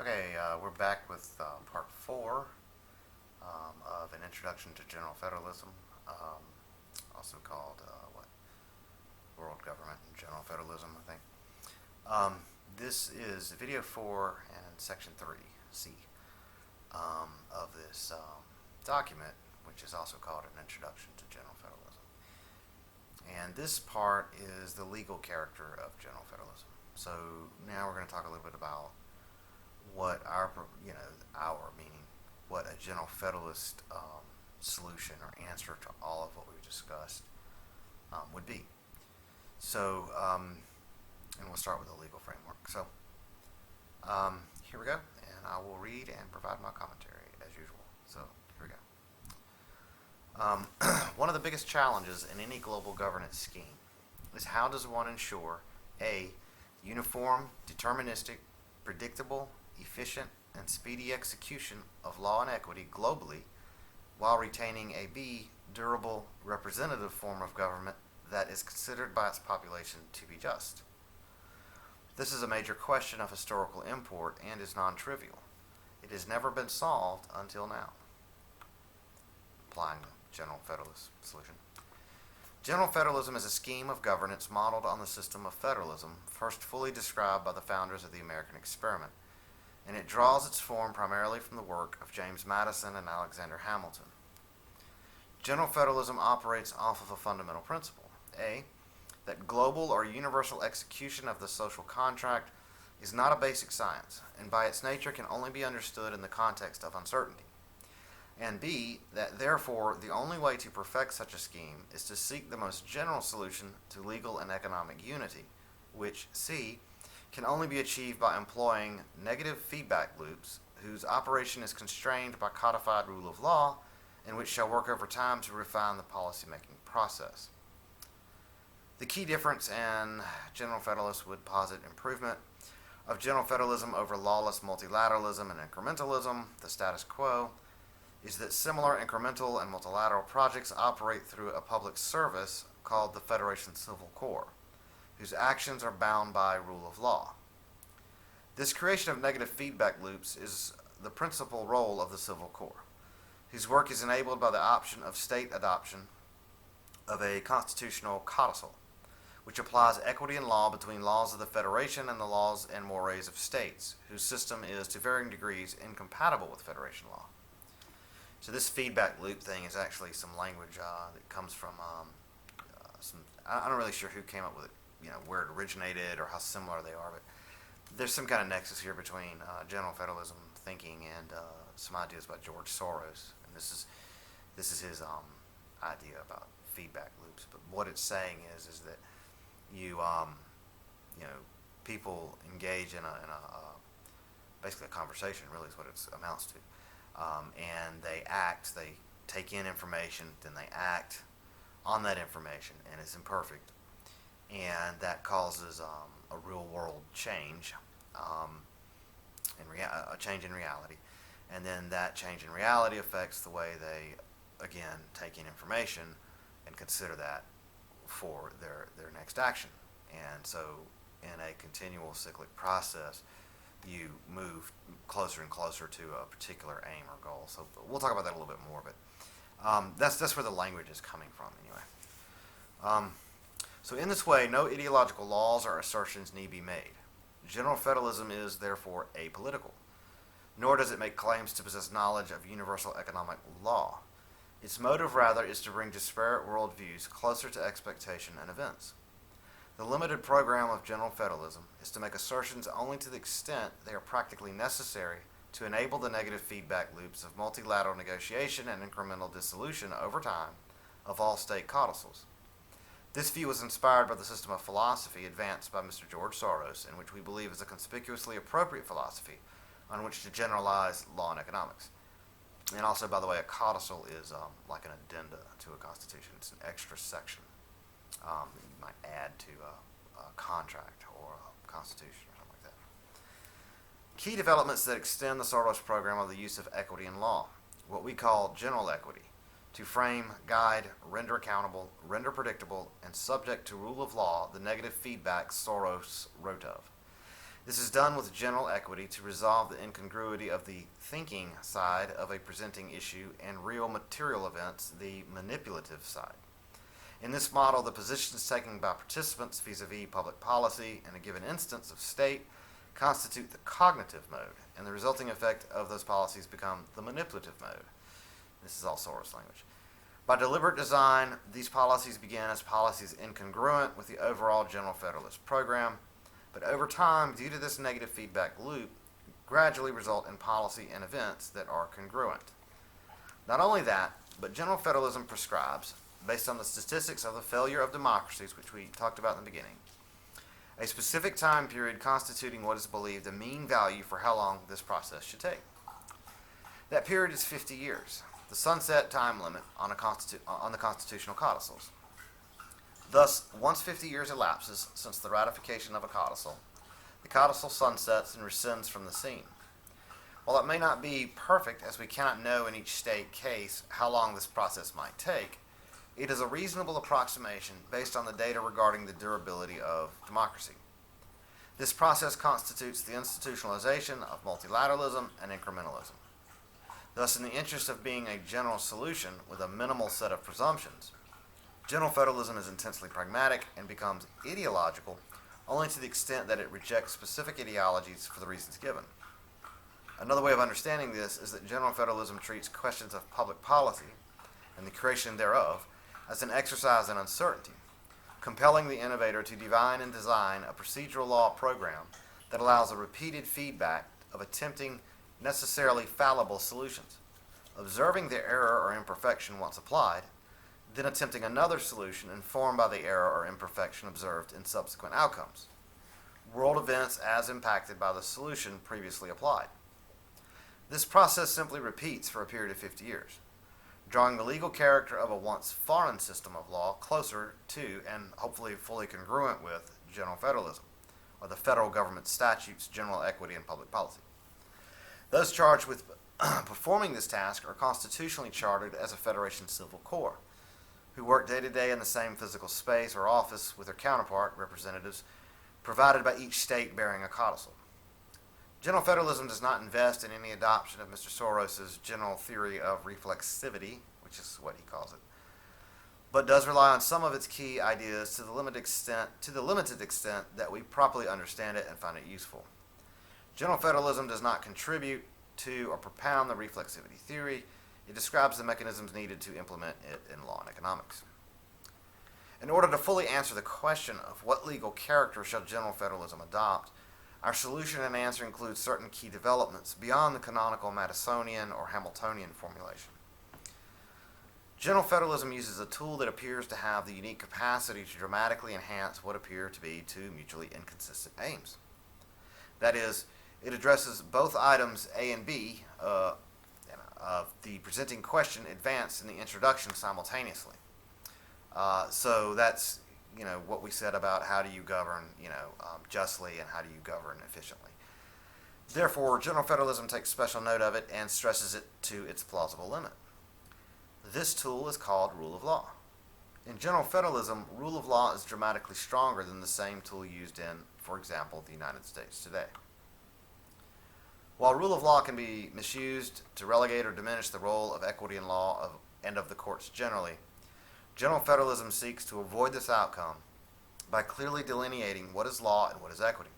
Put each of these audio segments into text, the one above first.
Okay, we're back with part four of an introduction to general federalism, also called world government and general federalism, I think. This is video four and section 3C of this document, which is also called an introduction to general federalism. And this part is the legal character of general federalism. So now we're going to talk a little bit about what our meaning, what a general federalist solution or answer to all of what we've discussed would be. So, and we'll start with the legal framework. So, here we go, and I will read and provide my commentary as usual. So, here we go. One of the biggest challenges in any global governance scheme is how does one ensure a uniform, deterministic, predictable, efficient, and speedy execution of law and equity globally, while retaining a B, durable, representative form of government that is considered by its population to be just. This is a major question of historical import and is non-trivial. It has never been solved until now. Applying the general federalist solution. General federalism is a scheme of governance modeled on the system of federalism, first fully described by the founders of the American experiment, and it draws its form primarily from the work of James Madison and Alexander Hamilton. General federalism operates off of a fundamental principle, A, that global or universal execution of the social contract is not a basic science, and by its nature can only be understood in the context of uncertainty, and B, that therefore the only way to perfect such a scheme is to seek the most general solution to legal and economic unity, which, C, can only be achieved by employing negative feedback loops whose operation is constrained by codified rule of law and which shall work over time to refine the policy-making process. The key difference in general federalists would posit improvement of general federalism over lawless multilateralism and incrementalism, the status quo, is that similar incremental and multilateral projects operate through a public service called the Federation Civil Corps, whose actions are bound by rule of law. This creation of negative feedback loops is the principal role of the Civil Corps, whose work is enabled by the option of state adoption of a constitutional codicil, which applies equity in law between laws of the Federation and the laws and mores of states, whose system is to varying degrees incompatible with Federation law. So this feedback loop thing is actually some language that comes from I'm not really sure who came up with it, where it originated or how similar they are, but there's some kind of nexus here between general federalism thinking and some ideas by George Soros, and this is his idea about feedback loops. But what it's saying is that people engage in a basically a conversation, really is what it amounts to, and they take in information, then they act on that information, and it's imperfect. And that causes a real-world change, a change in reality. And then that change in reality affects the way they, again, take in information and consider that for their next action. And so in a continual cyclic process, you move closer and closer to a particular aim or goal. So we'll talk about that a little bit more, but that's where the language is coming from anyway. So in this way, no ideological laws or assertions need be made. General federalism is therefore apolitical, nor does it make claims to possess knowledge of universal economic law. Its motive rather is to bring disparate worldviews closer to expectation and events. The limited program of general federalism is to make assertions only to the extent they are practically necessary to enable the negative feedback loops of multilateral negotiation and incremental dissolution over time of all state codicils. This view was inspired by the system of philosophy advanced by Mr. George Soros, and which we believe is a conspicuously appropriate philosophy on which to generalize law and economics. And also, by the way, a codicil is like an addenda to a constitution. It's an extra section that you might add to a contract or a constitution or something like that. Key developments that extend the Soros program are the use of equity in law, what we call general equity, to frame, guide, render accountable, render predictable, and subject to rule of law the negative feedback Soros wrote of. This is done with general equity to resolve the incongruity of the thinking side of a presenting issue and real material events, the manipulative side. In this model, the positions taken by participants vis-a-vis public policy in a given instance of state constitute the cognitive mode, and the resulting effect of those policies become the manipulative mode. This is all Soros language. By deliberate design, these policies begin as policies incongruent with the overall General Federalist program, but over time, due to this negative feedback loop, gradually result in policy and events that are congruent. Not only that, but General Federalism prescribes, based on the statistics of the failure of democracies, which we talked about in the beginning, a specific time period constituting what is believed a mean value for how long this process should take. That period is 50 years, the sunset time limit on the constitutional codicils. Thus, once 50 years elapses since the ratification of a codicil, the codicil sunsets and rescinds from the scene. While it may not be perfect, as we cannot know in each state case how long this process might take, it is a reasonable approximation based on the data regarding the durability of democracy. This process constitutes the institutionalization of multilateralism and incrementalism. Thus, in the interest of being a general solution with a minimal set of presumptions, General Federalism is intensely pragmatic and becomes ideological only to the extent that it rejects specific ideologies for the reasons given. Another way of understanding this is that General Federalism treats questions of public policy and the creation thereof as an exercise in uncertainty, compelling the innovator to divine and design a procedural law program that allows a repeated feedback of attempting necessarily fallible solutions, observing the error or imperfection once applied, then attempting another solution informed by the error or imperfection observed in subsequent outcomes, world events as impacted by the solution previously applied. This process simply repeats for a period of 50 years, drawing the legal character of a once foreign system of law closer to and hopefully fully congruent with General Federalism, or the federal government statutes, general equity, and public policy. Those charged with performing this task are constitutionally chartered as a Federation Civil Corps, who work day to day in the same physical space or office with their counterpart representatives provided by each state bearing a codicil. General Federalism does not invest in any adoption of Mr. Soros's general theory of reflexivity, which is what he calls it, but does rely on some of its key ideas to the limited extent that we properly understand it and find it useful. General Federalism does not contribute to or propound the reflexivity theory. It describes the mechanisms needed to implement it in law and economics. In order to fully answer the question of what legal character shall General Federalism adopt, our solution and answer includes certain key developments beyond the canonical Madisonian or Hamiltonian formulation. General Federalism uses a tool that appears to have the unique capacity to dramatically enhance what appear to be two mutually inconsistent aims. That is, it addresses both items A and B of the presenting question advanced in the introduction simultaneously. So that's what we said about how do you govern justly and how do you govern efficiently. Therefore, General Federalism takes special note of it and stresses it to its plausible limit. This tool is called rule of law. In General Federalism, rule of law is dramatically stronger than the same tool used in, for example, the United States today. While rule of law can be misused to relegate or diminish the role of equity in law and of the courts generally, General Federalism seeks to avoid this outcome by clearly delineating what is law and what is equity.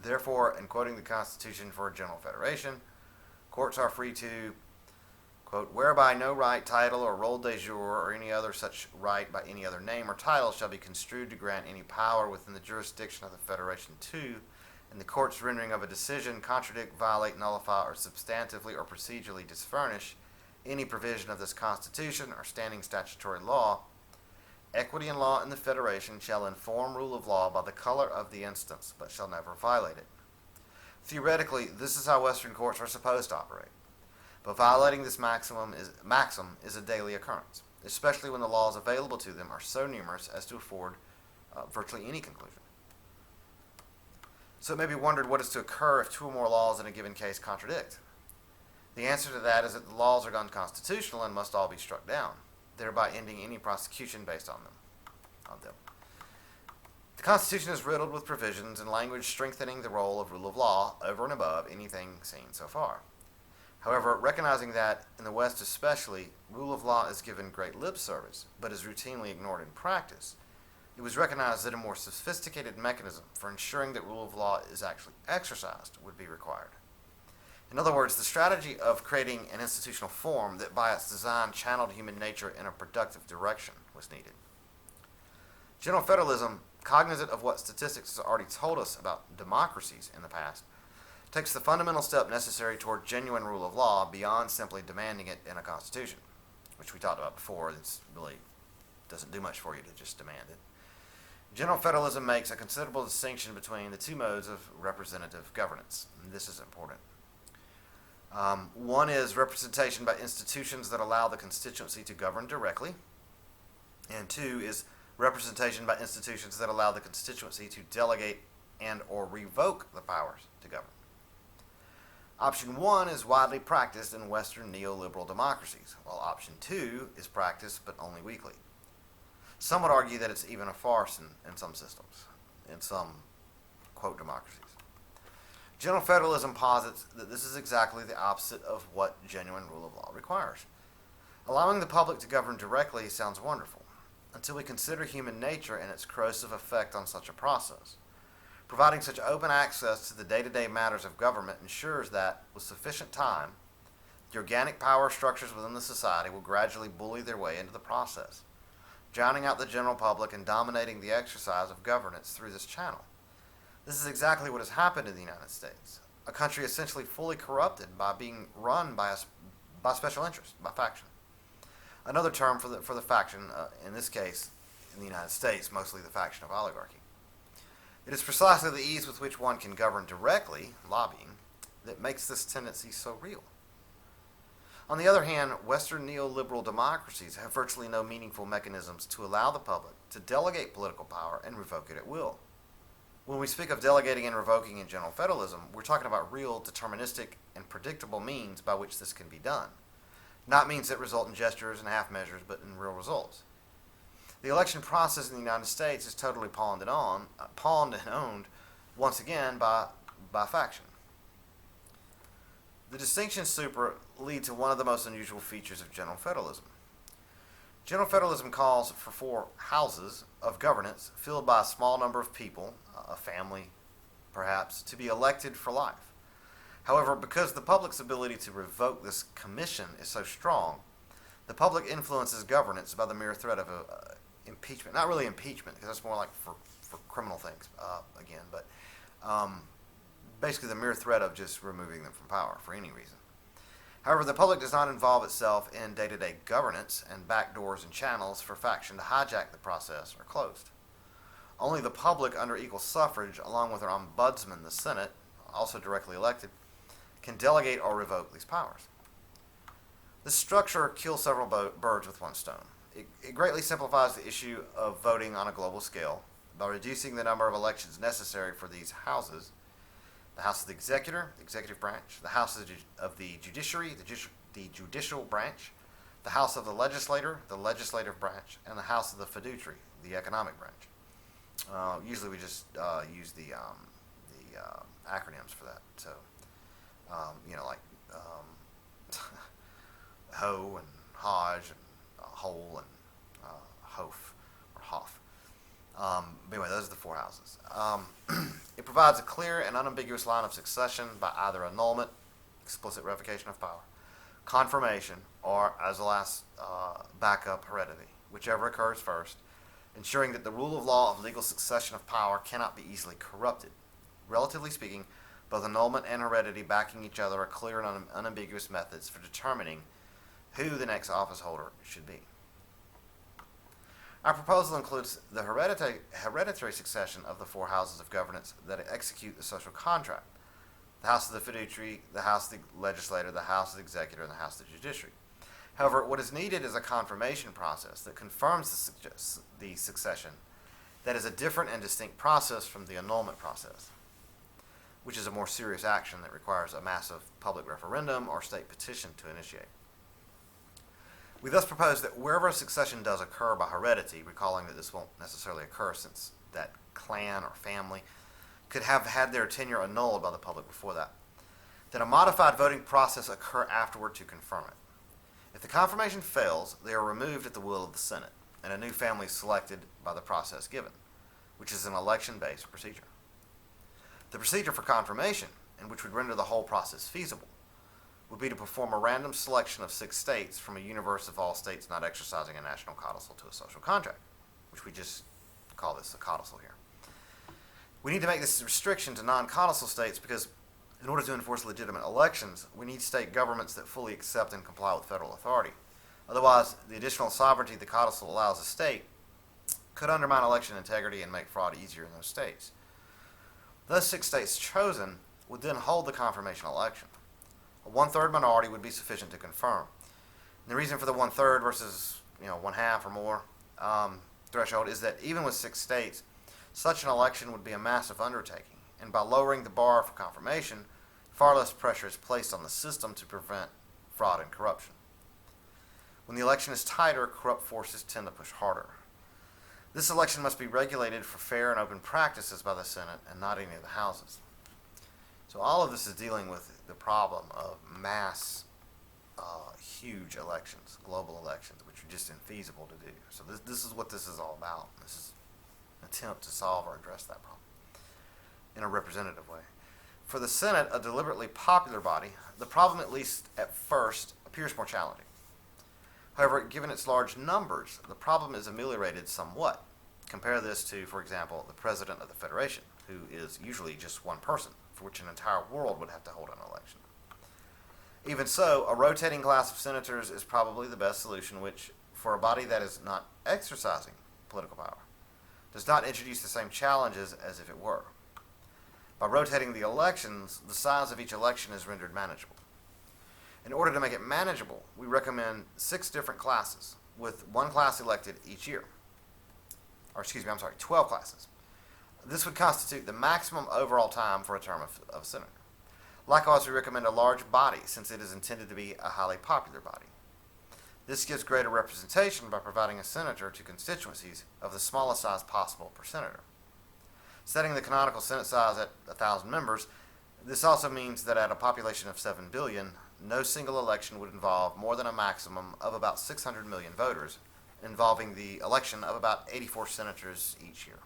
Therefore, in quoting the Constitution for a General Federation, courts are free to, quote, whereby no right, title, or role de jure, or any other such right by any other name or title shall be construed to grant any power within the jurisdiction of the Federation to, in the court's rendering of a decision, contradict, violate, nullify, or substantively or procedurally disfurnish any provision of this Constitution or standing statutory law, equity in law in the Federation shall inform rule of law by the color of the instance, but shall never violate it. Theoretically, this is how Western courts are supposed to operate. But violating this maxim is a daily occurrence, especially when the laws available to them are so numerous as to afford virtually any conclusion. So it may be wondered what is to occur if two or more laws in a given case contradict. The answer to that is that the laws are unconstitutional and must all be struck down, thereby ending any prosecution based on them. The Constitution is riddled with provisions and language strengthening the role of rule of law over and above anything seen so far. However, recognizing that, in the West especially, rule of law is given great lip service, but is routinely ignored in practice, it was recognized that a more sophisticated mechanism for ensuring that rule of law is actually exercised would be required. In other words, the strategy of creating an institutional form that by its design channeled human nature in a productive direction was needed. General Federalism, cognizant of what statistics has already told us about democracies in the past, takes the fundamental step necessary toward genuine rule of law beyond simply demanding it in a constitution, which we talked about before. It really doesn't do much for you to just demand it. General Federalism makes a considerable distinction between the two modes of representative governance, and this is important. One is representation by institutions that allow the constituency to govern directly, and two is representation by institutions that allow the constituency to delegate and or revoke the powers to govern. Option 1 is widely practiced in Western neoliberal democracies, while option 2 is practiced but only weakly. Some would argue that it's even a farce in some systems, in some, quote, democracies. General Federalism posits that this is exactly the opposite of what genuine rule of law requires. Allowing the public to govern directly sounds wonderful, until we consider human nature and its corrosive effect on such a process. Providing such open access to the day-to-day matters of government ensures that, with sufficient time, the organic power structures within the society will gradually bully their way into the process, drowning out the general public and dominating the exercise of governance through this channel. This is exactly what has happened in the United States, a country essentially fully corrupted by being run by special interest, by faction. Another term for the faction, in this case, in the United States, mostly the faction of oligarchy. It is precisely the ease with which one can govern directly, lobbying, that makes this tendency so real. On the other hand, Western neoliberal democracies have virtually no meaningful mechanisms to allow the public to delegate political power and revoke it at will. When we speak of delegating and revoking in general federalism, we're talking about real, deterministic, and predictable means by which this can be done, not means that result in gestures and half measures, but in real results. The election process in the United States is totally pawned and owned, once again, by faction. The distinctions super lead to one of the most unusual features of general federalism. General federalism calls for 4 houses of governance filled by a small number of people, a family perhaps, to be elected for life. However, because the public's ability to revoke this commission is so strong, the public influences governance by the mere threat of impeachment. Not really impeachment, because that's more like for criminal things, but basically the mere threat of just removing them from power for any reason. However, the public does not involve itself in day-to-day governance, and backdoors and channels for faction to hijack the process are closed. Only the public under equal suffrage, along with their ombudsman, the Senate, also directly elected, can delegate or revoke these powers. This structure kills several birds with one stone. It greatly simplifies the issue of voting on a global scale by reducing the number of elections necessary for these houses: the House of the Executive, the executive branch; the House of the Judiciary, the judicial branch; the House of the Legislator, the legislative branch; and the House of the Fiduciary, the economic branch. Usually we just use the acronyms for that. So, like Ho and Hodge and Hole and Hof or Hoff. But anyway, those are the 4 houses. It provides a clear and unambiguous line of succession by either annulment, explicit revocation of power, confirmation, or, as a last backup, heredity, whichever occurs first, ensuring that the rule of law of legal succession of power cannot be easily corrupted. Relatively speaking, both annulment and heredity backing each other are clear and unambiguous methods for determining who the next office holder should be. Our proposal includes the hereditary succession of the 4 houses of governance that execute the social contract: the House of the Fiduciary, the House of the Legislature, the House of the Executive, and the House of the Judiciary. However, what is needed is a confirmation process that confirms the succession that is a different and distinct process from the annulment process, which is a more serious action that requires a massive public referendum or state petition to initiate. We thus propose that wherever a succession does occur by heredity, recalling that this won't necessarily occur since that clan or family could have had their tenure annulled by the public before that. Then a modified voting process occur afterward to confirm it. If the confirmation fails, they are removed at the will of the Senate, and a new family is selected by the process given, which is an election-based procedure. The procedure for confirmation, and which would render the whole process feasible, would be to perform a random selection of 6 states from a universe of all states not exercising a national codicil to a social contract, which we just call this a codicil here. We need to make this restriction to non-codicil states because in order to enforce legitimate elections, we need state governments that fully accept and comply with federal authority. Otherwise, the additional sovereignty the codicil allows a state could undermine election integrity and make fraud easier in those states. Those 6 states chosen would then hold the confirmation election. A 1/3 minority would be sufficient to confirm. And the reason for the 1/3 versus 1/2 or more threshold is that even with 6 states, such an election would be a massive undertaking. And by lowering the bar for confirmation, far less pressure is placed on the system to prevent fraud and corruption. When the election is tighter, corrupt forces tend to push harder. This election must be regulated for fair and open practices by the Senate and not any of the houses. So all of this is dealing with the problem of mass, huge elections, global elections, which are just infeasible to do. So this is what this is all about. This is an attempt to solve or address that problem in a representative way. For the Senate, a deliberately popular body, the problem, at least at first, appears more challenging. However, given its large numbers, the problem is ameliorated somewhat. Compare this to, for example, the President of the Federation, who is usually just one person, for which an entire world would have to hold an election. Even so, a rotating class of senators is probably the best solution, which, for a body that is not exercising political power, does not introduce the same challenges as if it were. By rotating the elections, the size of each election is rendered manageable. In order to make it manageable, we recommend 6 different classes, with 1 class elected each year. 12 classes. This would constitute the maximum overall time for a term of senator. Likewise, we recommend a large body, since it is intended to be a highly popular body. This gives greater representation by providing a senator to constituencies of the smallest size possible per senator. Setting the canonical Senate size at 1,000 members, this also means that at a population of 7 billion, no single election would involve more than a maximum of about 600 million voters, involving the election of about 84 senators each year.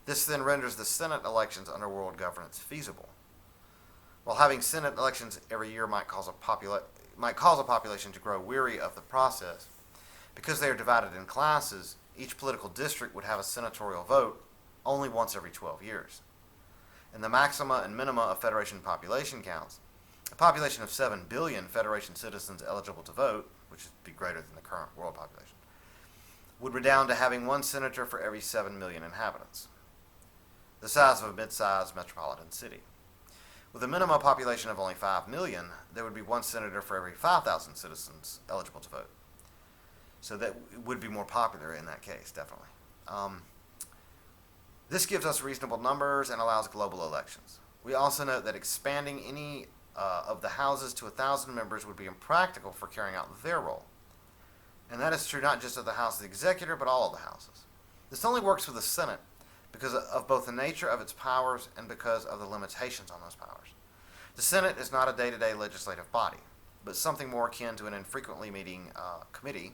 This then renders the Senate elections under world governance feasible. While having Senate elections every year might cause a population to grow weary of the process, because they are divided in classes, each political district would have a senatorial vote only once every 12 years. In the maxima and minima of Federation population counts, a population of 7 billion Federation citizens eligible to vote, which would be greater than the current world population, would redound to having 1 senator for every 7 million inhabitants, the size of a mid-sized metropolitan city. With a minimum population of only 5 million, there would be 1 senator for every 5,000 citizens eligible to vote. So that would be more popular in that case, definitely. This gives us reasonable numbers and allows global elections. We also note that expanding any of the houses to 1,000 members would be impractical for carrying out their role. And that is true not just of the House of the Executive, but all of the houses. This only works with the Senate because of both the nature of its powers and because of the limitations on those powers. The Senate is not a day-to-day legislative body, but something more akin to an infrequently meeting committee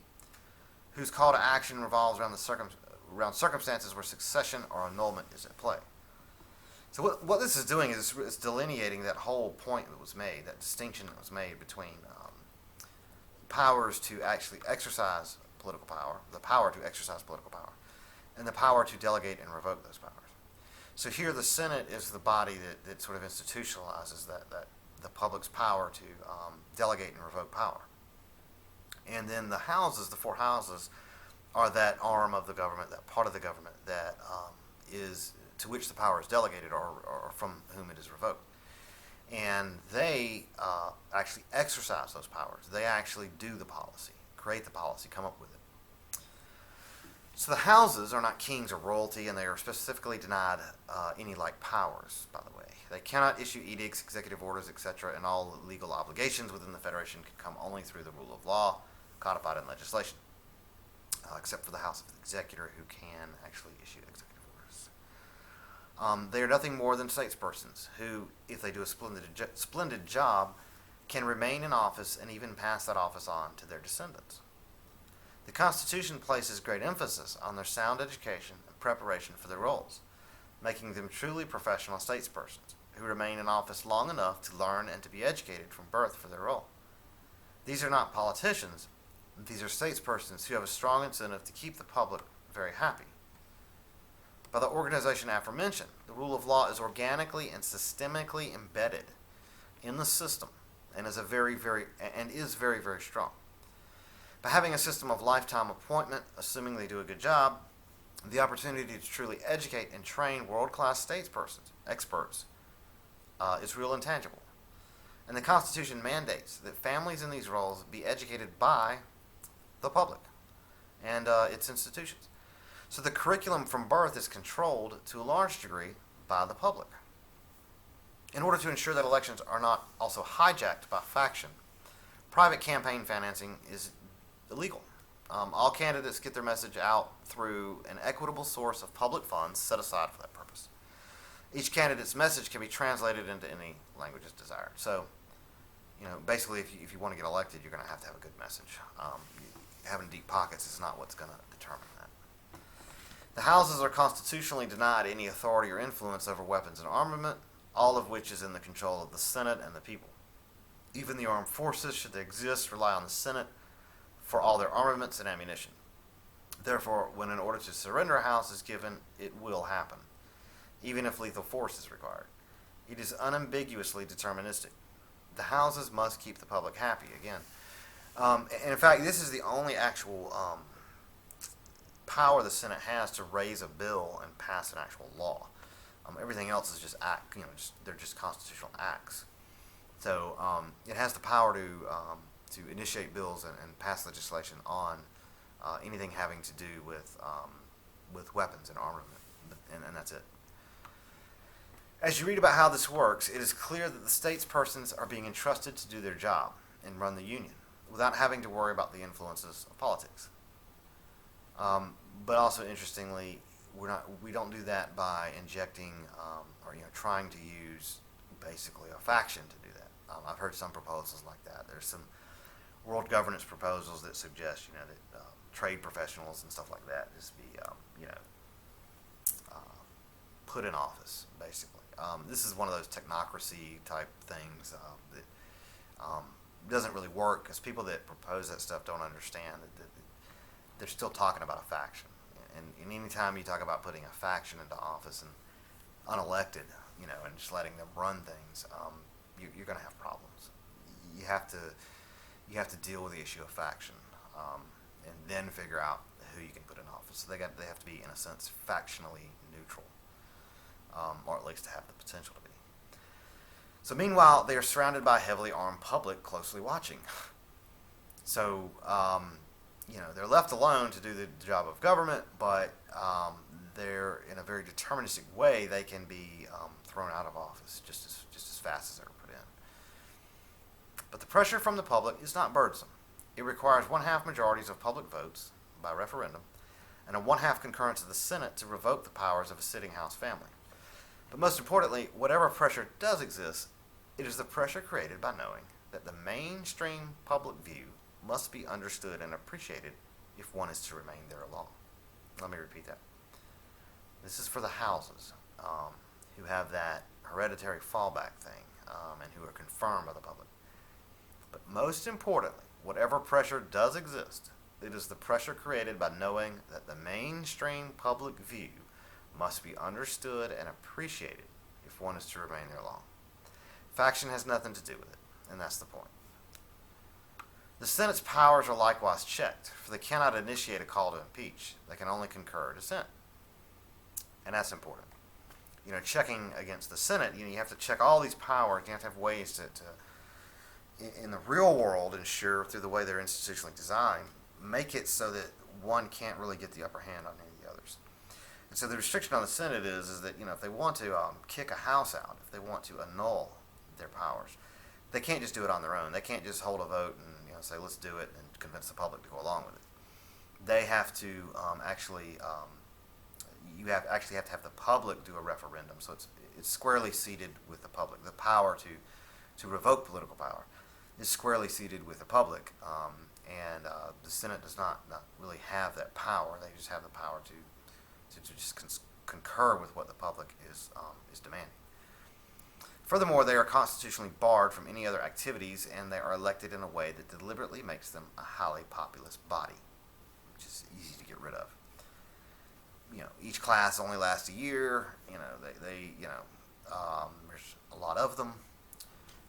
whose call to action revolves around circumstances where succession or annulment is at play. So what this is doing is it's delineating that whole point that was made, that distinction that was made between powers to actually exercise political power, the power to exercise political power, and the power to delegate and revoke those powers. So here the Senate is the body that sort of institutionalizes that the public's power to delegate and revoke power. And then the houses, the 4 houses, are that arm of the government, that part of the government that is to which the power is delegated or from whom it is revoked. And they actually exercise those powers. They actually do the policy, create the policy, come up with it. So the houses are not kings or royalty, and they are specifically denied any like powers, by the way. They cannot issue edicts, executive orders, etc., and all legal obligations within the Federation can come only through the rule of law, codified in legislation, except for the House of the Executive, who can actually issue executive orders. They are nothing more than statespersons who, if they do a splendid job, can remain in office and even pass that office on to their descendants. The Constitution places great emphasis on their sound education and preparation for their roles, making them truly professional statespersons who remain in office long enough to learn and to be educated from birth for their role. These are not politicians. These are statespersons who have a strong incentive to keep the public very happy. By the organization aforementioned, the rule of law is organically and systemically embedded in the system and is very, very strong. By having a system of lifetime appointment, assuming they do a good job, the opportunity to truly educate and train world-class statespersons, experts, is real and tangible. And the Constitution mandates that families in these roles be educated by the public and its institutions. So the curriculum from birth is controlled to a large degree by the public. In order to ensure that elections are not also hijacked by faction, private campaign financing is illegal. All candidates get their message out through an equitable source of public funds set aside for that purpose. Each candidate's message can be translated into any language as desired. So, basically, if you want to get elected, you're going to have a good message. Having deep pockets is not what's going to determine that. The houses are constitutionally denied any authority or influence over weapons and armament, all of which is in the control of the Senate and the people. Even the armed forces, should they exist, rely on the Senate for all their armaments and ammunition. Therefore, when an order to surrender a house is given, it will happen, even if lethal force is required. It is unambiguously deterministic. The houses must keep the public happy, again. And in fact, this is the only actual power the Senate has to raise a bill and pass an actual law. Everything else is just they're just constitutional acts. So it has the power to initiate bills and pass legislation on anything having to do with weapons and armament, and that's it. As you read about how this works, it is clear that the statespersons are being entrusted to do their job and run the union without having to worry about the influences of politics. But also, interestingly, we don't do that by injecting or trying to use basically a faction to do that. I've heard some proposals like that. There's some world governance proposals that suggest that trade professionals and stuff like that just be put in office basically. This is one of those technocracy type things that doesn't really work because people that propose that stuff don't understand that they're still talking about a faction. And any time you talk about putting a faction into office and unelected, and just letting them run things, you're going to have problems. You have to deal with the issue of faction, and then figure out who you can put in office. So they have to be, in a sense, factionally neutral, or at least to have the potential to be. So meanwhile, they are surrounded by a heavily armed public closely watching. So they're left alone to do the job of government, but they're in a very deterministic way. They can be thrown out of office just as fast as they were put in. But the pressure from the public is not burdensome. It requires 1/2 majorities of public votes by referendum and a 1/2 concurrence of the Senate to revoke the powers of a sitting House family. But most importantly, whatever pressure does exist, it is the pressure created by knowing that the mainstream public view must be understood and appreciated if one is to remain there long. Let me repeat that. This is for the houses who have that hereditary fallback thing and who are confirmed by the public. But most importantly, whatever pressure does exist, it is the pressure created by knowing that the mainstream public view must be understood and appreciated if one is to remain there long. Faction has nothing to do with it, and that's the point. The Senate's powers are likewise checked, for they cannot initiate a call to impeach. They can only concur or dissent. And that's important. Checking against the Senate, you have to check all these powers. You have to have ways to in the real world, ensure through the way they're institutionally designed, make it so that one can't really get the upper hand on any of the others. And so the restriction on the Senate is that if they want to kick a House out, if they want to annul their powers, they can't just do it on their own. They can't just hold a vote and say let's do it and convince the public to go along with it. They have to actually you actually have to have the public do a referendum. So it's squarely seated with the public. The power to revoke political power is squarely seated with the public, and the Senate does not really have that power. They just have the power to just concur with what the public is demanding. Furthermore, they are constitutionally barred from any other activities, and they are elected in a way that deliberately makes them a highly populous body, which is easy to get rid of. Each class only lasts a year. There's a lot of them,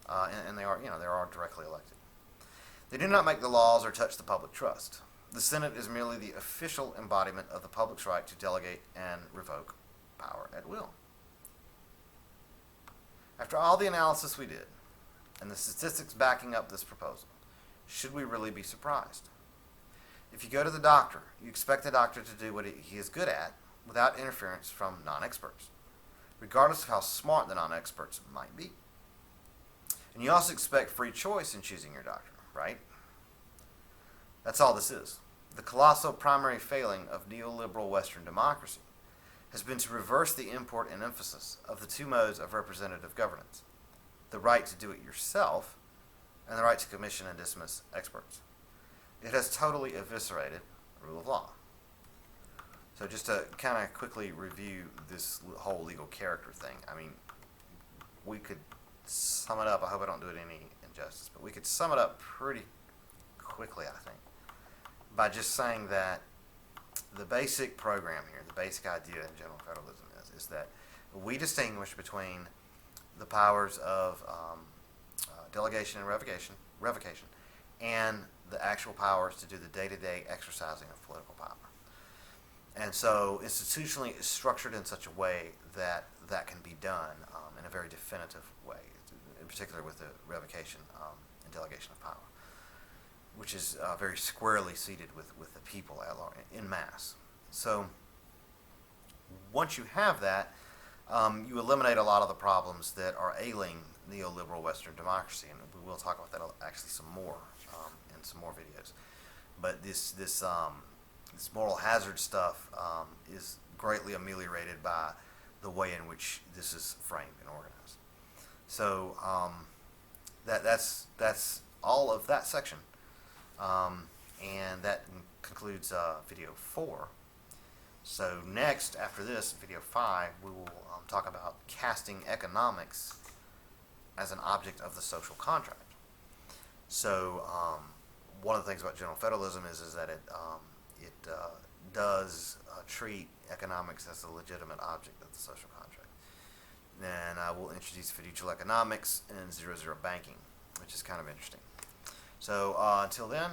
and they are directly elected. They do not make the laws or touch the public trust. The Senate is merely the official embodiment of the public's right to delegate and revoke power at will. After all the analysis we did, and the statistics backing up this proposal, should we really be surprised? If you go to the doctor, you expect the doctor to do what he is good at without interference from non-experts, regardless of how smart the non-experts might be. And you also expect free choice in choosing your doctor, right? That's all this is. The colossal primary failing of neoliberal Western democracy has been to reverse the import and emphasis of the two modes of representative governance, the right to do it yourself and the right to commission and dismiss experts. It has totally eviscerated rule of law. So just to kind of quickly review this whole legal character thing, I mean, we could sum it up. I hope I don't do it any injustice, but we could sum it up pretty quickly, I think, by just saying that the basic program here, the basic idea in general federalism is that we distinguish between the powers of delegation and revocation, and the actual powers to do the day-to-day exercising of political power. And so institutionally it's structured in such a way that that can be done in a very definitive way, in particular with the revocation and delegation of power, which is very squarely seated with the people in mass. So once you have that, you eliminate a lot of the problems that are ailing neoliberal Western democracy, and we will talk about that actually some more in some more videos. But this moral hazard stuff is greatly ameliorated by the way in which this is framed and organized. So that's all of that section, and that concludes video 4. So next, after this, video 5, we will talk about casting economics as an object of the social contract. So one of the things about general federalism is that it does treat economics as a legitimate object of the social contract. And I will introduce fiducial economics and zero-zero banking, which is kind of interesting. So until then,